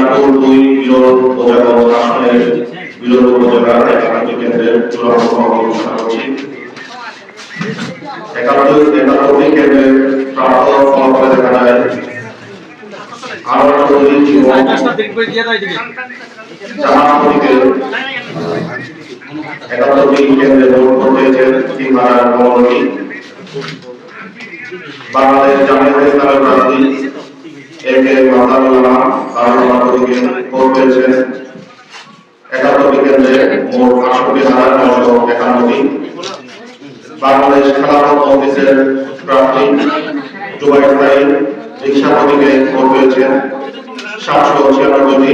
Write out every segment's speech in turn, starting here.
দিনাজপুর 2 বিরোধ উপজেলা আসনের বিরোধ উপজেলার একাধিক কেন্দ্রের চূড়ান্ত ফলাফল ঘোষণা করছি। 71টি কেন্দ্রের প্রাপ্ত ফলাফলে দেখা যায় আলোচনাটি জামাতকে 71টি কেন্দ্রে ভোট দিয়েছেন 3015টি। বাংলাদেশ জামায়াতে ইসলামের প্রার্থী একে মাহতাবুল্লাহ তারুণকে ভোট পেয়েছেন 71টি কেন্দ্রে মোট ৬৮,৯৫১টি। বাংলাদেশ খেলাফত অফিসের প্রার্থী জুবাইর সাইদ রিকশা প্রতীকে ভোট পেয়েছেন ৭৯৬টি।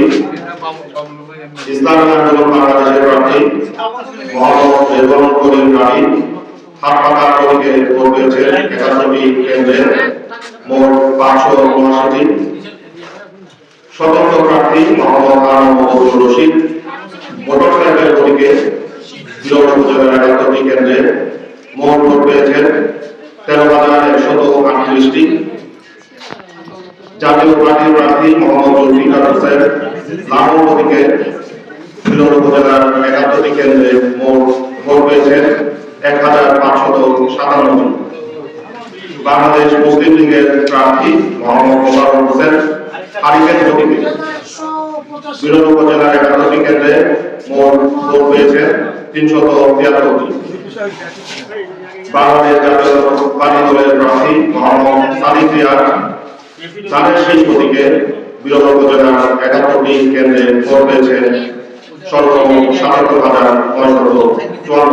ইসলামী আন্দোলন বাংলাদেশের প্রার্থী মোহাম্মদ রেজওয়ানুল করিম রানী হাতপাখা প্রতীকে ভোট পেয়েছেন ৭১টি কেন্দ্রে মোট ৫৭৯টি। স্বতন্ত্র প্রার্থী মোহাম্মদ আনোয়ার রশিদ মোটরসাইকেল প্রতীকে বিরোধ উপজেলার ৭১টি কেন্দ্রে মোট ভোট পেয়েছেন ১৩,১৩৮টি। জাতীয় পার্টির প্রার্থী মোহাম্মদ জুলফিকার হোসেন লালন প্রতীকে বিরোধ উপজেলার ৭১টি কেন্দ্রে মোট ভোট পেয়েছেন ১,৫৫৭টি। বাংলাদেশ মুসলিম লীগের প্রার্থী মোহাম্মদ মোশাররফ হোসেন হারিকেন প্রতীকে বিরোধ উপজেলার ৭১টি কেন্দ্রে মোট ভোট পেয়েছেন ৩৭৩টি। বাংলাদেশ জাতীয় পার্টি দলের প্রার্থী মোহাম্মদ সাদিক রিয়াদ ধানের শীষ প্রতীকে বিরোধ উপজেলার ৭১টি কেন্দ্রে ভোট পেয়েছেন সর্বমোট ৭৭,৯৫৪।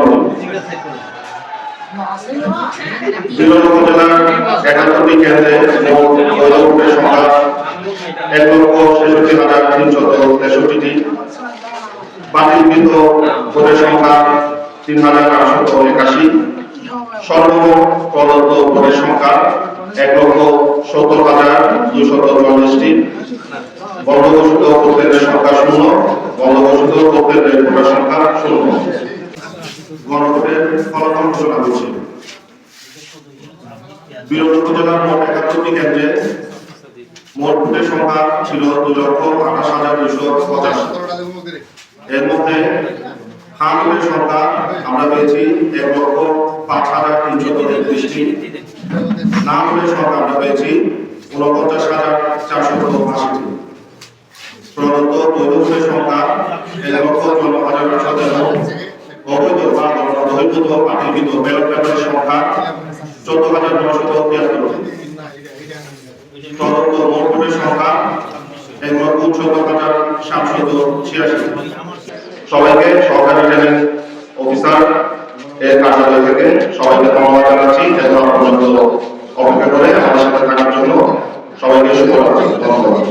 বিরোধ উপজেলার ৭১টি কেন্দ্রে মোট বৈধ ভোটের সংখ্যা ১,৬৬,৩৬৩টি। বাতিলকৃত ভোটের সংখ্যা ৩,৮৮১। সর্বমোট প্রদত্ত ভোটের সংখ্যা ১,৭০,২৪৪টি। বন্ধঘোষিত ভোটকেন্দ্রের সংখ্যা 0, বন্ধঘোষিত ভোটকেন্দ্রের ভোটার সংখ্যা 0। গণভোটের ফলাফল ঘোষণা করছি। বিরোধ উপজেলার মোট ৭১টি কেন্দ্রে মোট ভোটের সংখ্যা ছিল ২,২৮,২৮৫। এর মধ্যে হ্যাঁ ভোটের সংখ্যা আমরা পেয়েছি ১,০৫,৩৩৩টি। না ভোটের সংখ্যা আমরা পেয়েছি ৪৯,৪৮০টি। প্রদত্ত বৈধ ভোটের সংখ্যা ১,৫৪,৮১৭। অবৈধ বা বহির্ভূত পাঠিকৃত ব্যালট পেপারের সংখ্যা ১৪,৯৭৩। প্রদত্ত মোট ভোটের সংখ্যা ১,৬৯,৭৮৬। সবাইকে সহকারী রিটার্নিং অফিসার এর কার্যালয় থেকে সবাইকে ধন্যবাদ জানাচ্ছি পর্যন্ত অপেক্ষা করে আমাদের সাথে থাকার জন্য। সবাইকে শুভরাত্রি। ধন্যবাদ।